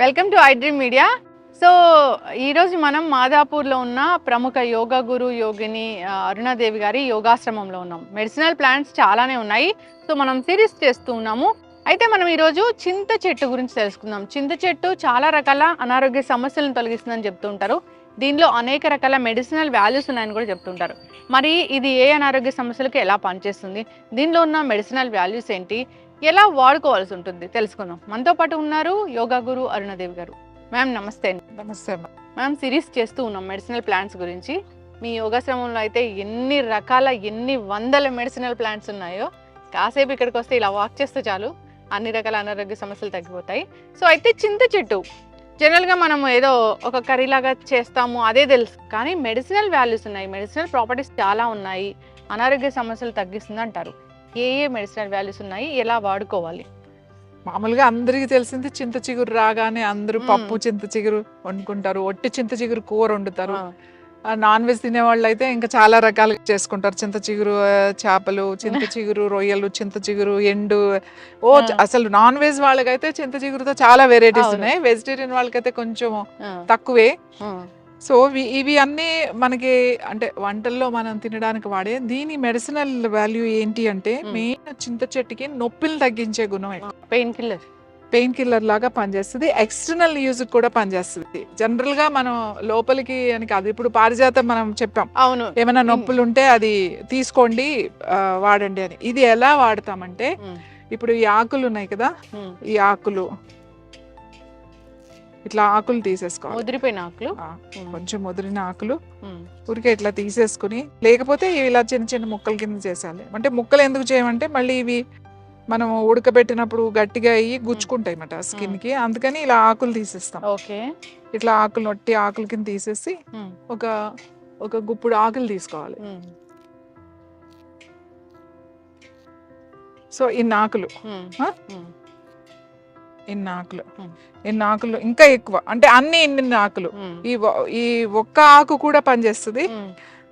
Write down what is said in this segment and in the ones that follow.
Welcome to I dream media. So ఈరోజు మనం మాదాపూర్లో ఉన్న ప్రముఖ యోగా గురు యోగిని అరుణాదేవి గారి యోగాశ్రమంలో ఉన్నాం. మెడిసినల్ ప్లాంట్స్ చాలానే ఉన్నాయి. సో మనం సిరీస్ చేస్తూ ఉన్నాము. అయితే మనం ఈరోజు చింత చెట్టు గురించి తెలుసుకుందాం. చింత చెట్టు చాలా రకాల అనారోగ్య సమస్యలను తొలగిస్తుందని చెప్తూ ఉంటారు. దీనిలో అనేక రకాల మెడిసినల్ వాల్యూస్ ఉన్నాయని కూడా చెప్తుంటారు. మరి ఇది ఏ అనారోగ్య సమస్యలకు ఎలా పనిచేస్తుంది, దీనిలో ఉన్న మెడిసినల్ వాల్యూస్ ఏంటి, ఎలా వాడుకోవాల్సి ఉంటుంది తెలుసుకుందాం. మనతో పాటు ఉన్నారు యోగా గురు అరుణాదేవి గారు. మ్యామ్ నమస్తే. నమస్తే మ్యామ్, సిరీస్ చేస్తూ ఉన్నాం మెడిసినల్ ప్లాంట్స్ గురించి. మీ యోగాశ్రమంలో అయితే ఎన్ని వందల మెడిసినల్ ప్లాంట్స్ ఉన్నాయో, కాసేపు ఇక్కడికి వస్తే ఇలా వాక్ చేస్తే చాలు అన్ని రకాల అనారోగ్య సమస్యలు తగ్గిపోతాయి. సో అయితే చింత చెట్టు జనరల్గా మనం ఏదో ఒక కర్రీ లాగా చేస్తాము అదే తెలుసు, కానీ మెడిసినల్ వాల్యూస్ ఉన్నాయి, మెడిసినల్ ప్రాపర్టీస్ చాలా ఉన్నాయి, అనారోగ్య సమస్యలు తగ్గిస్తుంది అంటారు. ఏ మెడిసినల్ వాల్యూస్ ఉన్నాయి, ఎలా వాడుకోవాలి? మామూలుగా అందరికి తెలిసింది చింత చిగురు రాగానే అందరూ పప్పు చింత చిగురు వండుకుంటారు, ఒట్టి చింత చిగురు కూర వండుతారు. నాన్ వెజ్ తినే వాళ్ళు అయితే ఇంకా చాలా రకాలుగా చేసుకుంటారు. చింత చిగురు చేపలు, చింత చిగురు రొయ్యలు, చింత చిగురు ఎండు. అసలు నాన్ వెజ్ వాళ్ళకైతే చింత చిగురుతో చాలా వెరైటీస్ ఉన్నాయి. వెజిటేరియన్ వాళ్ళకైతే కొంచెం తక్కువే. సో ఇవి అన్నీ మనకి అంటే వంటల్లో మనం తినడానికి వాడే. దీని మెడిసినల్ వాల్యూ ఏంటి అంటే మెయిన్ చింత చెట్టుకి నొప్పిని తగ్గించే గుణం, పెయిన్ కిల్లర్ లాగా పనిచేస్తుంది. ఎక్స్టర్నల్ యూజ్ కూడా పనిచేస్తుంది. జనరల్ గా మనం లోపలికి అని కాదు. ఇప్పుడు పారిజాతం మనం చెప్పాం, అవును, ఏమైనా నొప్పులు ఉంటే అది తీసుకోండి వాడండి అని. ఇది ఎలా వాడతామంటే, ఇప్పుడు ఈ ఆకులు ఉన్నాయి కదా, ఈ ఆకులు ఇట్లా ఆకులు తీసేసుకోవాలి. ముదిరిపోయిన ఆకులు, కొంచెం ముదిరిన ఆకులు ఊరికే ఇట్లా తీసేసుకుని, లేకపోతే ఇలా చిన్న చిన్న ముక్కల కింద చేసాలి. అంటే ముక్కలు ఎందుకు చేయమంటే మళ్ళీ ఇవి మనం ఉడకబెట్టినప్పుడు గట్టిగా అయ్యి గుచ్చుకుంటాయి అన్నమాట స్కిన్ కి. అందుకని ఇలా ఆకులు తీసేస్తాం. ఇట్లా ఆకులు నొట్టి ఆకుల కింద తీసేసి ఒక గుప్పుడు ఆకులు తీసుకోవాలి. సో ఇన్ని ఆకులు, ఎన్ని ఆకులు ఇంకా ఎక్కువ అంటే అన్ని ఎన్ని ఆకులు. ఈ ఒక్క ఆకు కూడా పనిచేస్తుంది.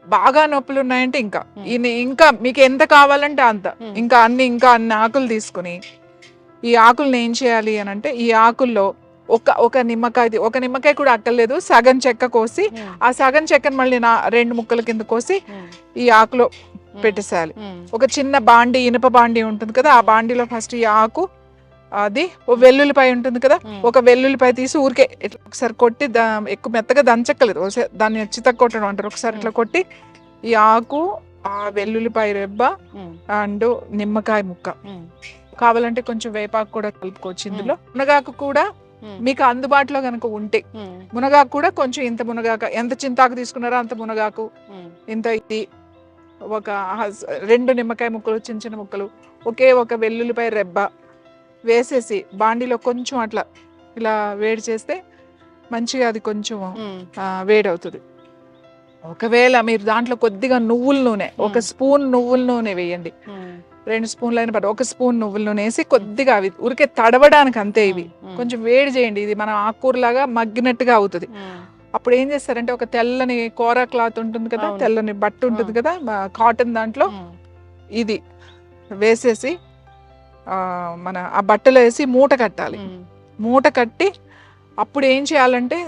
బాగా నొప్పులు ఉన్నాయంటే ఇంకా మీకు ఎంత కావాలంటే అంత, ఇంకా అన్ని ఆకులు తీసుకుని ఈ ఆకుల్ని ఏం చేయాలి అని అంటే, ఈ ఆకుల్లో ఒక నిమ్మకాయ కూడా అక్కర్లేదు, సగం చెక్క కోసి ఆ సగం చెక్కను మళ్ళీ 2 ముక్కల కింద కోసి ఈ ఆకులో పెట్టేసేయాలి. ఒక చిన్న బాండి, ఇనుప బాండి ఉంటుంది కదా, ఆ బాండీలో ఫస్ట్ ఈ ఆకు, అది వెల్లుల్లిపాయ ఉంటుంది కదా, ఒక వెల్లుల్లిపాయ తీసి ఊరికే ఇట్లా ఒకసారి కొట్టి, ఎక్కువ మెత్తగా దంచక్కలేదు, దాన్ని చితక కొట్టడం అంటారు. ఒకసారి ఇట్లా కొట్టి ఈ ఆకు, ఆ వెల్లుల్లిపాయ రెబ్బ అండ్ నిమ్మకాయ ముక్క, కావాలంటే కొంచెం వేపాకు కూడా కలుపుకోవచ్చు ఇందులో. మునగాకు కూడా మీకు అందుబాటులో కనుక ఉంటే, మునగాకు కూడా కొంచెం ఇంత మునగాకు, ఎంత చింతాకు తీసుకున్నారో అంత మునగాకు, ఇంత ఇది, ఒక 2 నిమ్మకాయ ముక్కలు, చిన్న చిన్న ముక్కలు, ఒక వెల్లుల్లిపాయ రెబ్బ వేసేసి బాండీలో కొంచెం అట్లా ఇలా వేడి చేస్తే మంచిగా అది కొంచెం వేడి అవుతుంది. ఒకవేళ మీరు దాంట్లో కొద్దిగా నువ్వుల నూనె, 1 స్పూన్ నువ్వుల నూనె వేయండి, 2 స్పూన్లు అయిన 1 స్పూన్ నువ్వుల నూనె వేసి కొద్దిగా అవి ఊరికే తడవడానికి అంతే, ఇవి కొంచెం వేడి చేయండి. ఇది మనం ఆకుకూరలాగా మగ్గినట్టుగా అవుతుంది. అప్పుడు ఏం చేస్తారంటే, ఒక తెల్లని కోరా క్లాత్ ఉంటుంది కదా, తెల్లని బట్ట ఉంటుంది కదా కాటన్, దాంట్లో ఇది వేసేసి మన ఆ బట్టలో వేసి మూట కట్టాలి. మూట కట్టి అప్పుడు ఏం చేయాలంటే,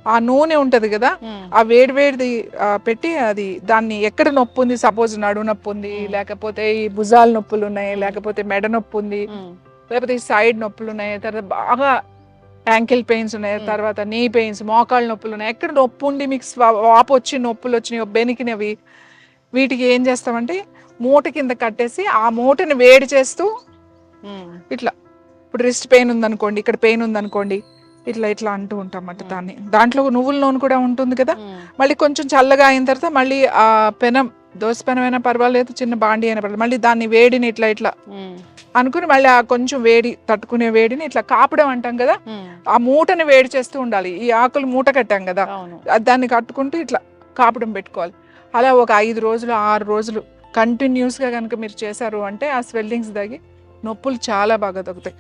ఆ నూనె ఉంటది కదా, ఆ వేడిది పెట్టి అది దాన్ని ఎక్కడ నొప్పి ఉంది, సపోజ్ నడు నొప్పి ఉంది, లేకపోతే ఈ భుజాల నొప్పులు ఉన్నాయి, లేకపోతే మెడ నొప్పి ఉంది, లేకపోతే ఈ సైడ్ నొప్పులు ఉన్నాయి, తర్వాత బాగా యాంకిల్ పెయిన్స్ ఉన్నాయి, తర్వాత నీ పెయిన్స్, మోకాళ్ళ నొప్పులు ఉన్నాయి, ఎక్కడ నొప్పి ఉండి మీకు వాపు వచ్చి నొప్పులు వచ్చినాయి, బెనికినవి, వీటికి ఏం చేస్తామంటే మూట కింద కట్టేసి ఆ మూటని వేడి చేస్తూ ఇట్లా, ఇప్పుడు రిస్ట్ పెయిన్ ఉందనుకోండి, ఇక్కడ పెయిన్ ఉందనుకోండి, ఇట్లా అంటూ ఉంటాం అన్నమాట. దాంట్లో నువ్వుల నూనె కూడా ఉంటుంది కదా. మళ్ళీ కొంచెం చల్లగా అయిన తర్వాత మళ్ళీ ఆ పెనం, దోశ పెనం అయినా పర్వాలేదు, చిన్న బాండి అయినా పర్వాలేదు, మళ్ళీ దాన్ని వేడిని ఇట్లా అనుకుని మళ్ళీ ఆ కొంచెం వేడి తట్టుకునే వేడిని ఇట్లా కాపడం అంటాం కదా, ఆ మూటని వేడి చేస్తూ ఉండాలి. ఈ ఆకులు మూట కట్టాం కదా, దాన్ని కట్టుకుంటూ ఇట్లా కాపడం పెట్టుకోవాలి. అలా ఒక 5 రోజులు 6 రోజులు కంటిన్యూస్గా కనుక మీరు చేశారు అంటే ఆ స్వెల్లింగ్స్ తగ్గి నొప్పులు చాలా బాగా తగ్గుతాయి.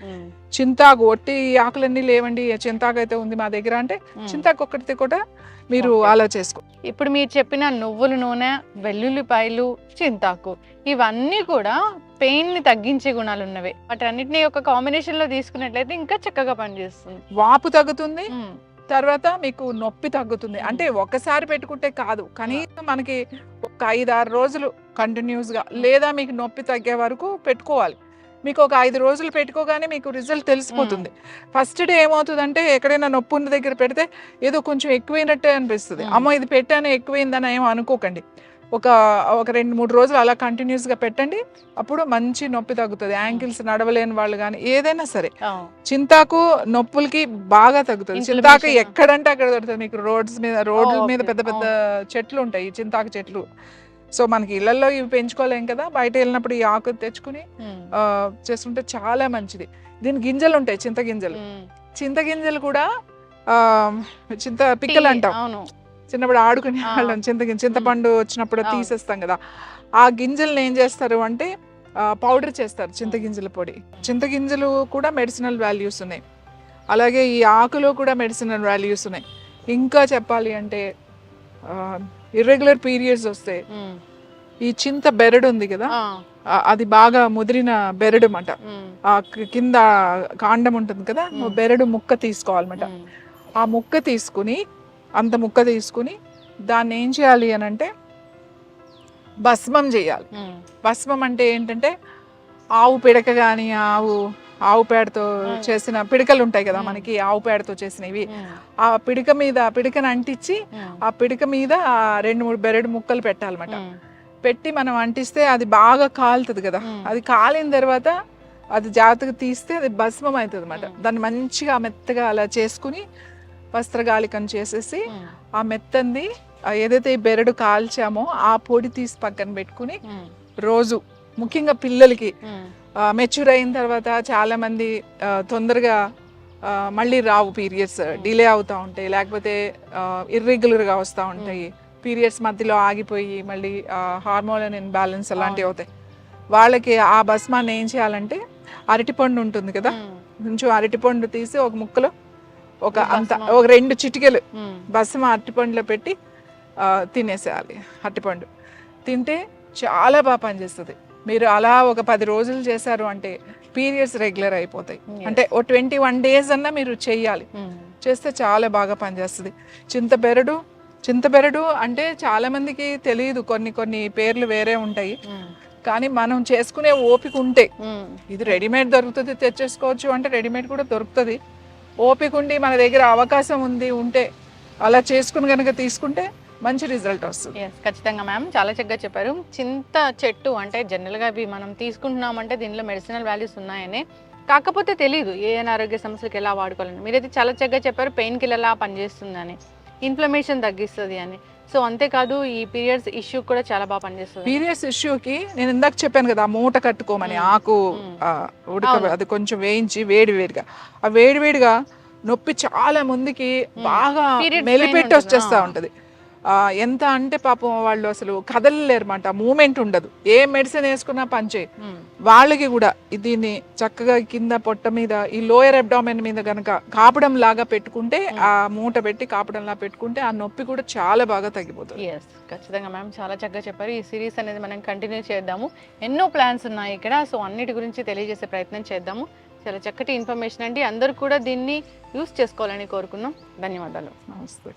చింతాకు, ఒట్టి ఆకులన్నీ లేవండి, చింతాకు అయితే ఉంది మా దగ్గర అంటే చింతాకు ఒక్కటి కూడా మీరు అలా చేసుకో. ఇప్పుడు మీరు చెప్పిన నువ్వుల నూనె, వెల్లుల్లిపాయలు, చింతాకు, ఇవన్నీ కూడా పెయిన్ ని తగ్గించే గుణాలు ఉన్నవి. వాటి అన్నిటిని ఒక కాంబినేషన్ లో తీసుకున్నట్లయితే ఇంకా చక్కగా పనిచేస్తుంది. వాపు తగ్గుతుంది, తర్వాత మీకు నొప్పి తగ్గుతుంది. అంటే ఒకసారి పెట్టుకుంటే కాదు, కనీసం మనకి ఒక 5-6 రోజులు కంటిన్యూస్ గా, లేదా మీకు నొప్పి తగ్గే వరకు పెట్టుకోవాలి. మీకు ఒక 5 రోజులు పెట్టుకోగానే మీకు రిజల్ట్ తెలిసిపోతుంది. ఫస్ట్ డే ఏమవుతుందంటే ఎక్కడైనా నొప్పి ఉన్న దగ్గర పెడితే ఏదో కొంచెం ఎక్కువైనట్టే అనిపిస్తుంది. అమ్మో ఇది పెట్టాను ఎక్కువైందని ఏమో అనుకోకండి. ఒక 2-3 రోజులు అలా కంటిన్యూస్ గా పెట్టండి, అప్పుడు మంచి నొప్పి తగ్గుతుంది. యాంకిల్స్ నడవలేని వాళ్ళు కానీ ఏదైనా సరే చింతాకు నొప్పులకి బాగా తగ్గుతుంది. చింతాకు ఎక్కడంటే అక్కడ దొరుకుతుంది మీకు. రోడ్ల మీద పెద్ద పెద్ద చెట్లు ఉంటాయి, చింతాకు చెట్లు. సో మనకి ఇళ్లలో ఇవి పెంచుకోలేం కదా, బయట వెళ్ళినప్పుడు ఈ ఆకు తెచ్చుకుని చేస్తుంటే చాలా మంచిది. దీని గింజలు ఉంటాయి, చింతగింజలు కూడా చింత పిక్కలు అంటాం. చిన్నప్పుడు ఆడుకునే వాళ్ళం చింతపండు వచ్చినప్పుడు తీసేస్తాం కదా, ఆ గింజలను ఏం చేస్తారు అంటే పౌడర్ చేస్తారు, చింతగింజల పొడి. చింతగింజలు కూడా మెడిసినల్ వాల్యూస్ ఉన్నాయి, అలాగే ఈ ఆకులో కూడా మెడిసినల్ వాల్యూస్ ఉన్నాయి. ఇంకా చెప్పాలి అంటే ఇర్రెగ్యులర్ పీరియడ్స్ వస్తే ఈ చింత బెరడు ఉంది కదా, అది బాగా ముదిరిన బెరడు అన్నమాట. ఆ కింద కాండం ఉంటుంది కదా, బెరడు ముక్క తీసుకోవాలన్నమాట. ఆ ముక్క తీసుకుని దాన్ని ఏం చేయాలి అని అంటే భస్మం చేయాలి. భస్మం అంటే ఏంటంటే ఆవు పిడక కానీ ఆవు పేడతో చేసిన పిడకలు ఉంటాయి కదా మనకి, ఆవు పేడతో చేసినవి. ఆ పిడకను అంటించి ఆ పిడక మీద 2-3 బెరడు ముక్కలు పెట్టాలన్నమాట. పెట్టి మనం అంటిస్తే అది బాగా కాలుతుంది కదా, అది కాలిన తర్వాత అది జాగ్రత్తగా తీస్తే అది భస్మం అవుతుంది అన్నమాట. దాన్ని మంచిగా మెత్తగా అలా చేసుకుని వస్త్రగాళికం చేసేసి ఆ మెత్తంది ఏదైతే ఈ బెరడు కాల్చామో ఆ పొడి తీసి పక్కన పెట్టుకుని రోజు, ముఖ్యంగా పిల్లలకి మెచ్యూర్ అయిన తర్వాత చాలా మంది తొందరగా మళ్ళీ రావు, పీరియడ్స్ డిలే అవుతూ ఉంటాయి, లేకపోతే ఇర్రెగ్యులర్గా వస్తూ ఉంటాయి, పీరియడ్స్ మధ్యలో ఆగిపోయి మళ్ళీ హార్మోన్ ఇన్బ్యాలెన్స్ అలాంటివి అవుతాయి. వాళ్ళకి ఆ భస్మాన్ని ఏం చేయాలంటే అరటిపండు ఉంటుంది కదా, కొంచెం అరటిపండు తీసి ఒక ముక్కలో ఒక 2 చిటికెలు భస్మ అరటిపండులో పెట్టి తినేసేయాలి. అరటిపండు తింటే చాలా బాగా పనిచేస్తుంది. మీరు అలా ఒక 10 రోజులు చేశారు అంటే పీరియడ్స్ రెగ్యులర్ అయిపోతాయి. అంటే ఓ 21 days అన్నా మీరు చెయ్యాలి, చేస్తే చాలా బాగా పనిచేస్తుంది. చింతబెరడు అంటే చాలా మందికి తెలియదు, కొన్ని పేర్లు వేరే ఉంటాయి. కానీ మనం చేసుకునే ఓపిక ఉంటే, ఇది రెడీమేడ్ దొరుకుతుంది తెచ్చేసుకోవచ్చు అంటే రెడీమేడ్ కూడా దొరుకుతుంది. ఓపిక ఉండి మన దగ్గర అవకాశం ఉంటే అలా చేసుకుని కనుక తీసుకుంటే మంచి రిజల్ట్ వస్తుంది. ఖచ్చితంగా మ్యామ్, చాలా చక్కగా చెప్పారు. చింత చెట్టు అంటే జనరల్గా అవి మనం తీసుకుంటున్నామంటే దీనిలో మెడిసినల్ వాల్యూస్ ఉన్నాయని, కాకపోతే తెలియదు ఏ అనారోగ్య సమస్యలకు ఎలా వాడుకోవాలని. మీరైతే చాలా చక్కగా చెప్పారు, పెయిన్ కిల్లర్ ఎలా పనిచేస్తుందని, ఇన్ఫ్లమేషన్ తగ్గిస్తుంది అని. సో అంతేకాదు ఈ పీరియడ్స్ ఇష్యూ కూడా చాలా బాగా పనిచేస్తుంది. పీరియడ్స్ ఇష్యూకి నేను ఇందాక చెప్పాను కదా, మూట కట్టుకోమని ఆకు అది కొంచెం వేయించి వేడివేడిగా, ఆ వేడివేడిగా నొప్పి చాలా ముందుకి బాగా మెలిపెట్టి వచ్చేస్తా ఉంటది. ఎంత అంటే పాపం వాళ్ళు అసలు కదలలేరన్నమాట, మూమెంట్ ఉండదు, ఏ మెడిసిన్ వేసుకున్నా పనిచేయి. వాళ్ళకి కూడా దీన్ని చక్కగా కింద పొట్ట మీద ఈ లోయర్ అబ్డామెన్ మీద కనుక కాపడం లాగా పెట్టుకుంటే, ఆ మూట పెట్టి కాపడం లాగా పెట్టుకుంటే ఆ నొప్పి కూడా చాలా బాగా తగ్గిపోతుంది. ఖచ్చితంగా మ్యామ్, చాలా చక్కగా చెప్పారు. ఈ సిరీస్ అనేది మనం కంటిన్యూ చేద్దాము. ఎన్నో ప్లాన్స్ ఉన్నాయి ఇక్కడ, సో అన్నిటి గురించి తెలియజేసే ప్రయత్నం చేద్దాము. చాలా చక్కటి ఇన్ఫర్మేషన్ అండి, అందరూ కూడా దీన్ని యూస్ చేసుకోవాలని కోరుకున్నాం. ధన్యవాదాలు. నమస్తే.